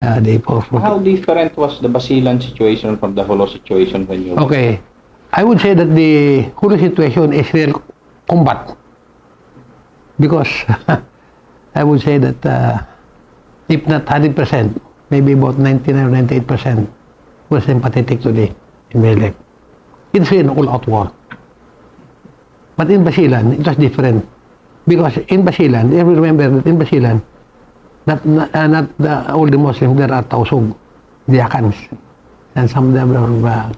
How different was the Basilan situation from the Holo situation when you... Okay. I would say that the Holo situation is real combat. Because I would say that if not 100%, maybe about 99 or 98% were sympathetic to the MLF. It's an all-out war. But in Basilan, it was different. Because in Basilan, you remember that in Basilan, not all the Muslims, there are Tausug, Diakans, and some of them are,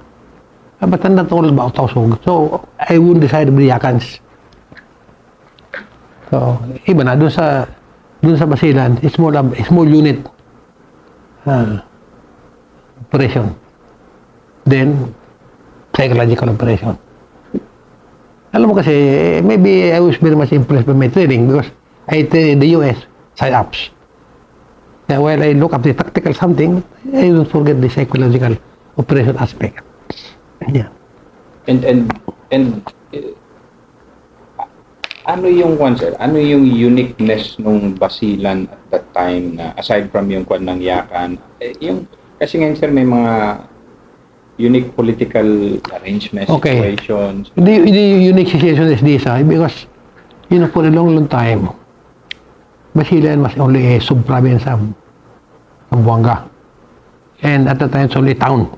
but not all about Tausug. So, I wouldn't decide with Diakans. So, iba na, dun sa Basilan, it's more a small unit operation. Then, psychological operation. Alam mo kasi, maybe I was very much impressed by my training because I trained in the US, PsyOps. While I look up the tactical something, I don't forget the psychological operation aspect. Yeah. And ano yung sir? Ano yung uniqueness nung Basilan at that time na aside from yung kwan ng Yakan? Yung kasi ngayon sir may mga unique political arrangements, situations. The unique situation is this, because for a long time, Basilan was only a sub-province of Buanga. And at the time, it's only a town.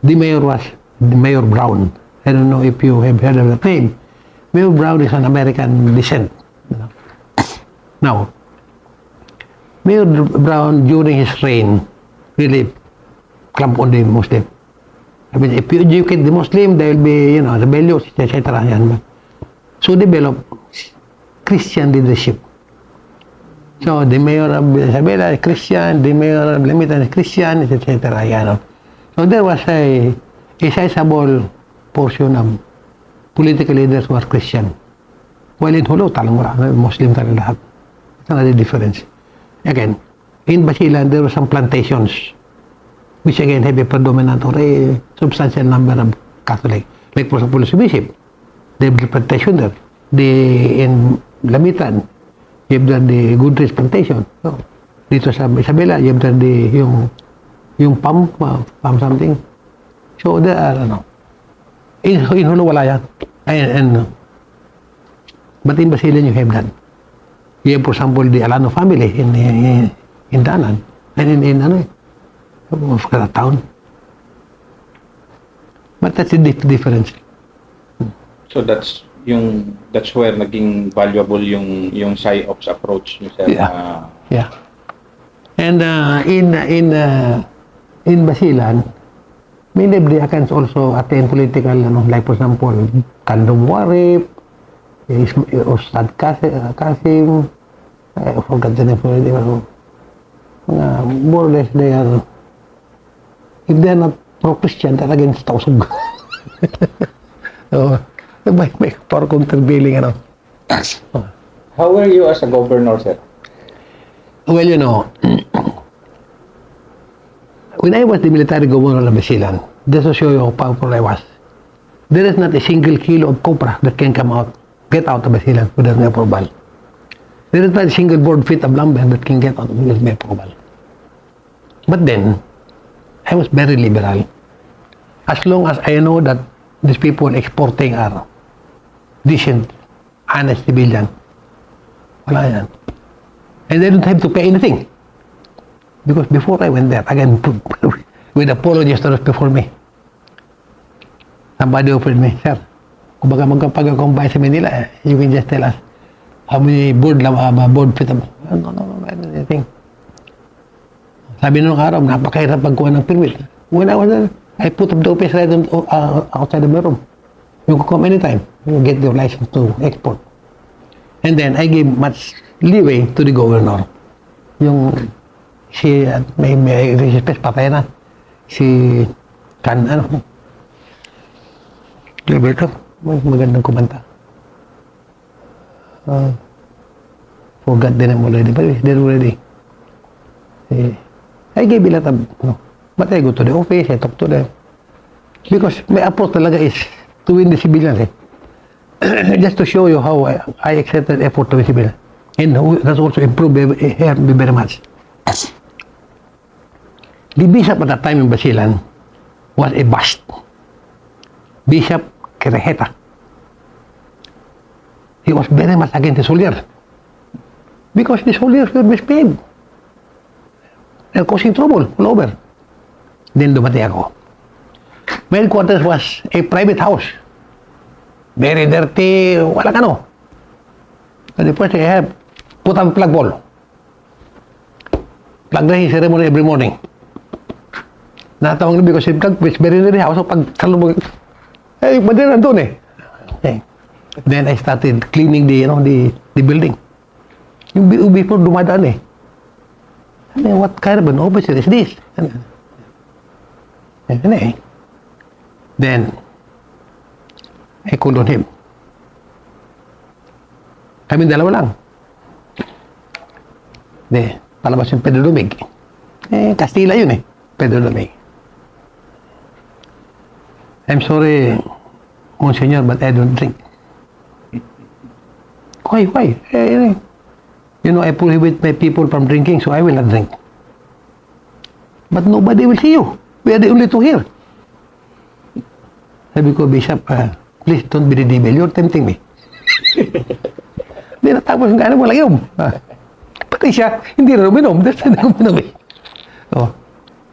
The mayor was Mayor Brown. I don't know if you have heard of the name. Mayor Brown is an American descent. Now, Mayor Brown, during his reign, really clamp on the Muslim. I mean, if you educate the Muslim, there will be, rebellions, etc. So develop Christian leadership. So the mayor of Isabela is Christian, the mayor of Lamitan is Christian, etc. So there was a sizable portion of political leaders who are Christian. While in Holo, talang Muslim talaga lahat. It's another difference. Again, in Basilan, there were some plantations which again have a predominant or a substantial number of Catholic. Like for example, si Bishop, they have the plantation there. In Lamitan, you have there the Goodrich plantation. So, dito sa Isabela, you have there yung palm something. So there are, in Holo wala yan. But in Basilan, you have that. You have, for example, the Alano family in Danan. And in of the town. But that's the difference. So that's where naging valuable yung PsyOps approach niyo sir. Yeah. And in Basilan, many of the Akans also attend political, like for example, Kandom Warip, Ustad Kasim, I forgot the name already. More or less they are, if they're not pro-Christian, they're against Tausug. So, may for countervailing, How were you as a governor, sir? Well, when I was the military governor of Basilan, just to show you how powerful I was, there is not a single kilo of copra that can get out of Basilan without my approval. There is not a single board feet of lumber that can get out without my approval. But then, I was very liberal. As long as I know that these people exporting are decent, honest civilian, wala yan. And they don't have to pay anything. Because before I went there, again, with apologies to those before me, somebody offered me, sir, kung baga magkapag-combine sa Manila, you can just tell us how many board feet of, no, anything. Sabi nung araw, napakahirap pagkuha ng permit. When I was there, I put up the office right outside of my room. You can come anytime. You get your license to export. And then, I gave much leeway to the governor. Yung, may respect, patay na. Si, Gilberto, magandang kumanta. Forgot the name already, but they're already. I gave a lot of, but I go to the office, I talk to them. Because my approach talaga is to win the civilians. Just to show you how I accepted effort to win civilians. And that's also improved me very much. The bishop at that time in Basilan was a bust. Bishop Kereheta. He was very much against the soldiers. Because the soldiers were misbehaved. They're causing trouble all over. Then dumating ako. My headquarters was a private house. Very dirty, walang ano. And the first thing I have, put up plug ball. Plug drying ceremony every morning. Natawag na because it's very dirty house. So pag salubog, madira nandun eh. Okay. Then I started cleaning the building. Yung before dumadaan eh. I mean, what kind of an officer is this? Then, I called on him. Kami dalawa lang. Palabas yung Pedro Lumig. Kastila yun eh. Pedro Lumig. I'm sorry, Monsignor, but I don't drink. Why? You know, I prohibit my people from drinking, so I will not drink. But nobody will see you. We are the only two here. Sabi ko, Bishop, please don't be the devil. You're tempting me. Hindi natapos yung gano'n walang yun. Pati siya, hindi rin uminom. That's why uminom eh. So,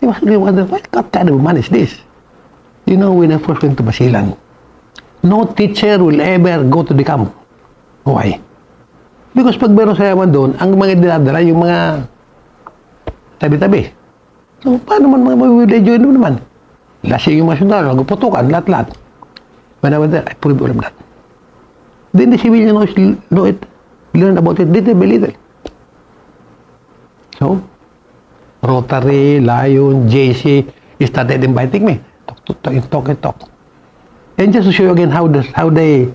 he was really wondering, what kind of man is this? You know, when I first went to Basilan, no teacher will ever go to the camp. Why? Because pag meron sa yaman doon, ang mga dinadala, yung mga tabi-tabi. So, paano man mga mag-join naman? Lasing yung mga sundalo, nagputukan, lahat-lahat. When I went there, I proved all of that. Then the civilian know it, learn about it little by little. So, Rotary, Lion, JC, started inviting me. Talk. And just to show you again how they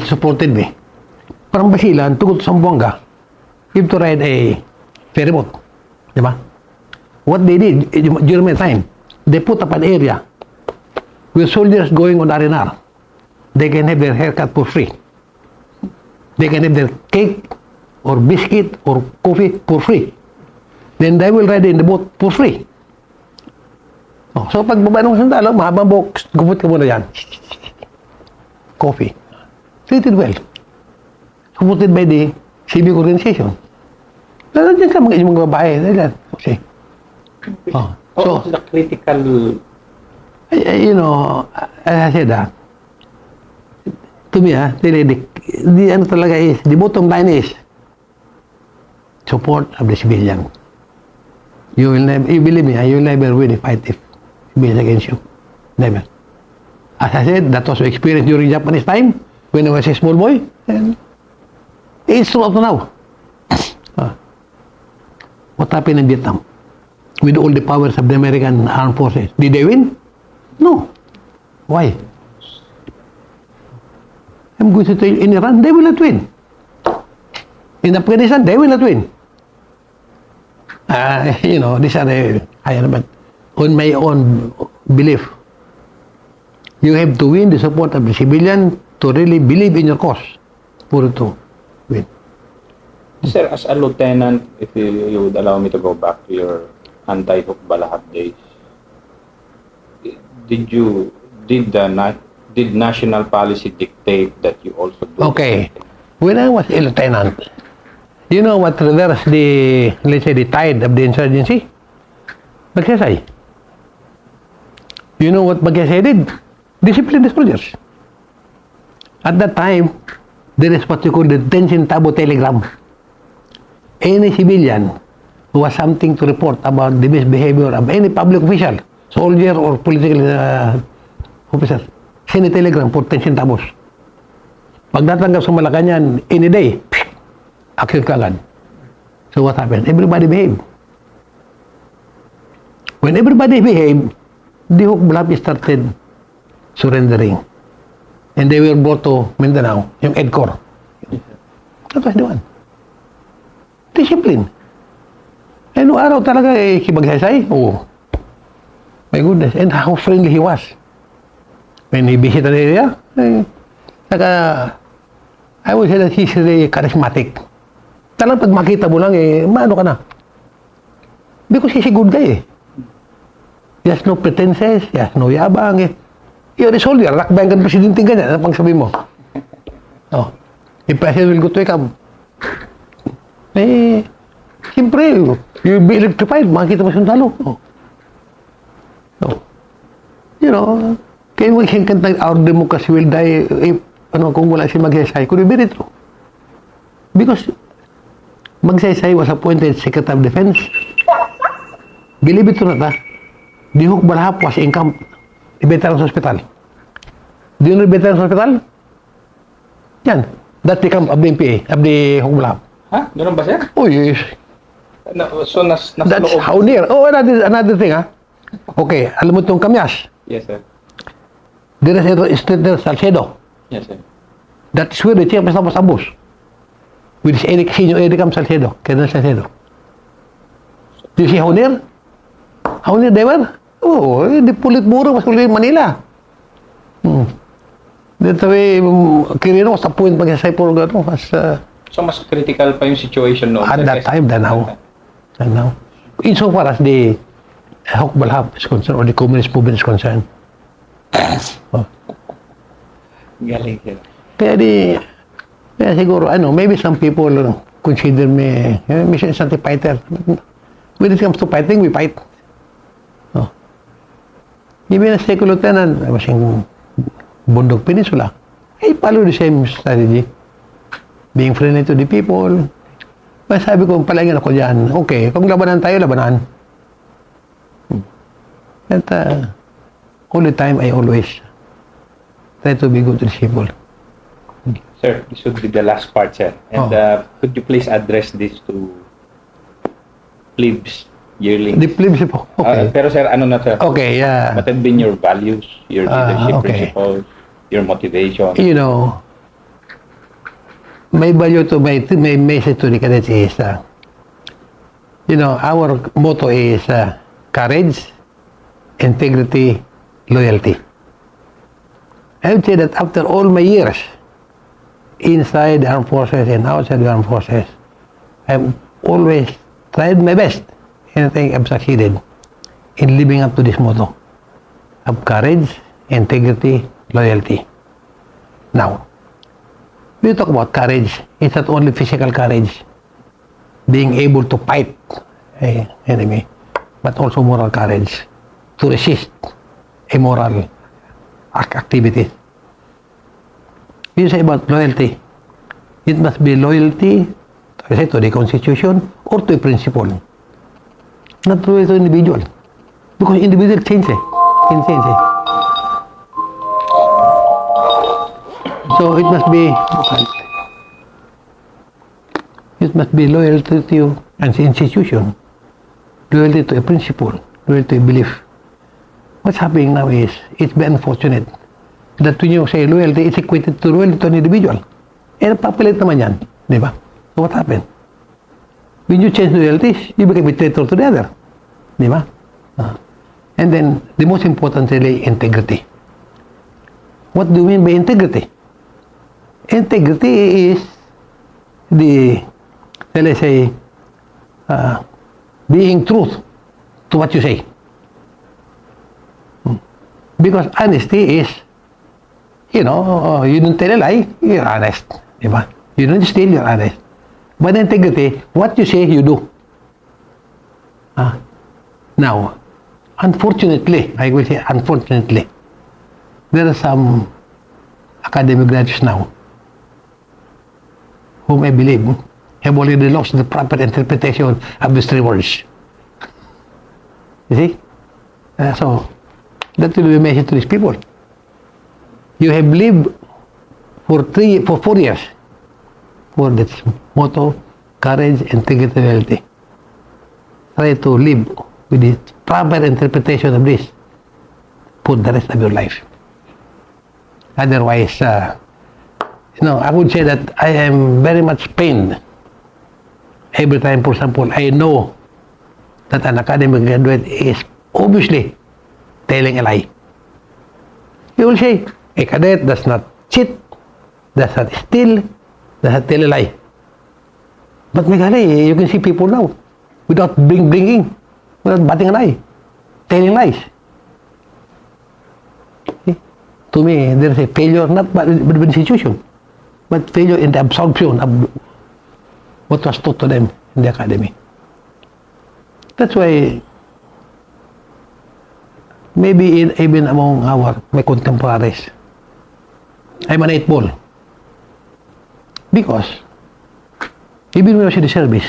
supported me. From Basilan to go to Zamboanga, you have to ride a ferry boat. Diba? What they did during my time, they put up an area with soldiers going on R&R. They can have their haircut for free. They can have their cake or biscuit or coffee for free. Then they will ride in the boat for free. So pag baba ng sandalo, mahabang buhok, gupot ka muna yan. Coffee. Treated well. Supported by the civic organization. Nandiyan ka mga babae. Okay. So, the critical... You know, as I said, to me, the bottom line is support of the civilian. You believe me, you will never win a fight if civilians against you. Never. As I said, that was my experience during Japanese time when I was a small boy. And it's true up to now. What happened in Vietnam? With all the powers of the American armed forces, did they win? No. Why? I'm going to tell you, in Iran, they will not win. In Afghanistan, they will not win. You know, these are but on my own belief, you have to win the support of the civilian to really believe in your cause for it to win. Sir, as a lieutenant, if you would allow me to go back to your anti-hook balahat days, did national policy dictate that you also do? Okay. When I was a lieutenant, you know what reversed the tide of the insurgency? Magsaysay. You know what Magsaysay did? Discipline the soldiers. At that time, there is what you call the detention tabo telegram. Any civilian who has something to report about the misbehavior of any public official, soldier or political officer, send a telegram for detention tabos. Pag natanggap sa Malacanang any day, action kagad. So what happened? Everybody behaved. When everybody behaved, the Hook Blab started surrendering. And they were brought to Mindanao, yung EDCOR. That was the one. Discipline. Eh, no araw talaga kibagsaysay. Oh. My goodness. And how friendly he was. When he visited the area, I would say that he's really charismatic. Talagang pag makita mo lang, maano ka na. Because he's a good guy eh. He has no pretenses, he has no yabang eh. You're a soldier, lakbayan ka ng presidente ganyan, ano pang sabi mo? Oh, the president will go to a camp. Eh, siyempre, you'll be electrified, makikita mo sundalo. Oh. So, you know, kaya mo kantang our democracy will die if, kung wala si Magsaysay, could be very true. Because Magsaysay was appointed Secretary of Defense. Believe it or not, the Huk Balhap was in camp, the Veterans Hospital. Do you know the Veterans Hospital? Yan. That's the camp of the MPA, of the Huk Balhap. Ha? Ganun ba, sir? Oh, yes. So, nasa That's loob. how near. Oh, another thing, Okay, alam mo itong Kamyas. Yes, sir. There is a street there, Salcedo. Yes, sir. That's where the chief was ambushed. With his senior Edicam Salcedo, Colonel Salcedo. Do you see how near? How near they were? Oh, the Politburo was already in Manila. That's the way Quirino was appointed by Purong as So, mas critical pa yung situation noon. at that time than now. Than now. Insofar as the Huk Balhap is concerned, or the communist movement is concerned. Oh. Galing sila. Kaya siguro, maybe some people consider me, mission is anti-fighter. When it comes to fighting, we fight. Oh. Even as second lieutenant, I was in Bundok Peninsula. I follow the same strategy. Being friendly to the people. Sabi ko, palagyan ako dyan. Okay, kung labanan tayo, labanan. At all the time, I always try to be good to the people. Sir, this would be the last part, sir. And could you please address this to plebes, yearlings? The plebes po. Okay. Pero sir, ano na sir? Okay, yeah. What have been your values, your leadership okay. principles, your motivation? You know, my value to my message to the cadets is, our motto is courage, integrity, loyalty. I would say that after all my years inside the armed forces and outside the armed forces, I've always tried my best, and I think I've succeeded in living up to this motto of courage, integrity, loyalty. Now, when you talk about courage, it's not only physical courage, being able to fight an enemy, but also moral courage to resist immoral activities. You say about loyalty, it must be loyalty to the Constitution or to a principle, not to an individual, because individual change. So it must be loyalty to an institution, loyalty to a principle, loyalty to a belief. What's happening now is, it's very unfortunate that when you say loyalty, it's equated to loyalty to an individual. Eh, papalit naman yan, di ba? So what happened? When you change loyalties, you become a traitor to the other, di ba? And then, the most important really, integrity. What do you mean by integrity? Integrity is let's say, being truth to what you say. Because honesty is, you don't tell a lie, you're honest. Diba? You don't steal, you're honest. But integrity, what you say, you do. Now, unfortunately, I will say unfortunately, there are some academic graduates now whom I believe have already lost the proper interpretation of these three words. You see? So, that will be a message to these people. You have lived for 4 years for this motto, courage, integrity, loyalty. Try to live with the proper interpretation of this for the rest of your life. Otherwise, I would say that I am very much pained every time, for example, I know that an academic graduate is obviously telling a lie. You will say, a cadet does not cheat, does not steal, does not tell a lie. But Megali, you can see people now, without bringing, Without batting an eye. Telling lies. See? To me, there is a failure not by the institution, but failure in the absorption of what was taught to them in the academy. That's why maybe even among my contemporaries, I'm an 8 ball. Because even when I was in the service,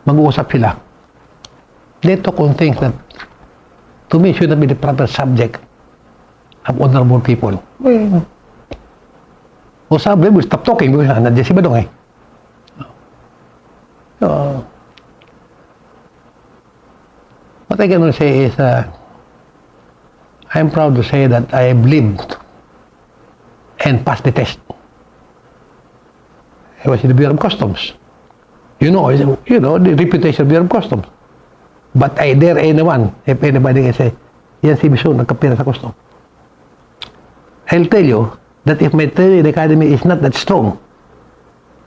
mag-uusap sila. They talk on things that to me should not be the proper subject of honorable people. Well, o sabi mo, stop talking because nandiyan si Badong eh. So, what I can say is, I'm proud to say that I have lived and passed the test. I was in the Bureau of Customs. You know the reputation of Bureau of Customs. But I dare anyone, if anybody can say, yan si Mison, nagkapira sa Customs. I'll tell you that if my training in the academy is not that strong,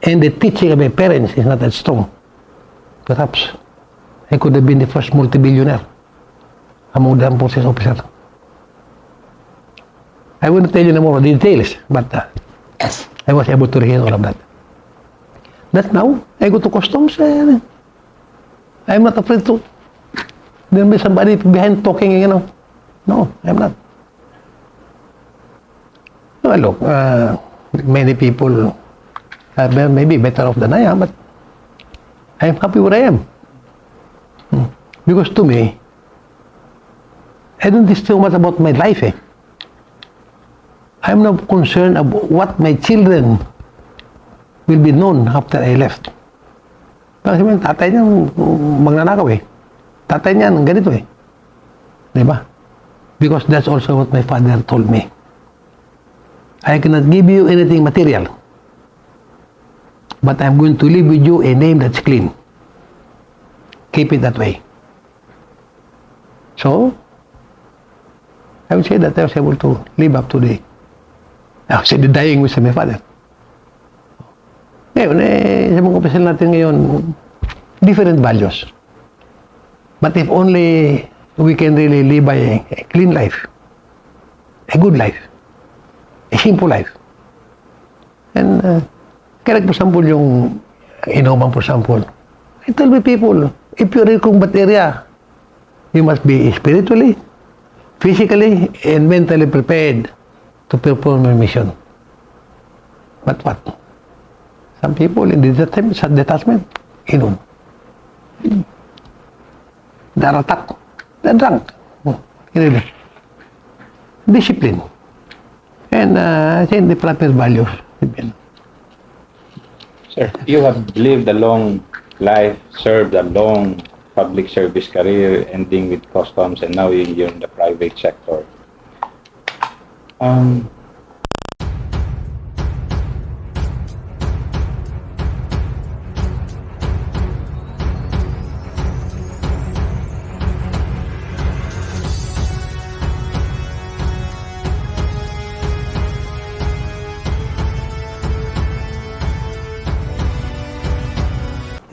and the teaching of my parents is not that strong, perhaps I could have been the first multi-billionaire among the armed forces officers. I wouldn't tell you no more details, but I was able to rehearse all of that. That now, I go to customs, and I'm not afraid to. There'll be somebody behind talking, No, I'm not. Well, look, many people are maybe better off than I am, but I'm happy where I am. Because to me, I don't think so much about my life. I'm not concerned about what my children will be known after I left. Kasi yung tatay niya magnanakaw Tatay niya ganito Diba? Because that's also what my father told me. I cannot give you anything material, but I'm going to leave with you a name that's clean. Keep it that way. So, I would say that I was able to live up to the dying wish of my father. Ngayon, sa mga opisal natin ngayon, different values. But if only we can really live by a clean life, a good life, a simple life. And, kaya for example, yung inuman for example, I tell my people, if you're in combat area, you must be spiritually, physically, and mentally prepared to perform your mission. But what? Some people in the detachment, inom. They're attacked. They're drunk. Really. Discipline. And I think the proper values. Sir, you have lived a long life, served a long public service career, ending with customs, and now you're in the private sector.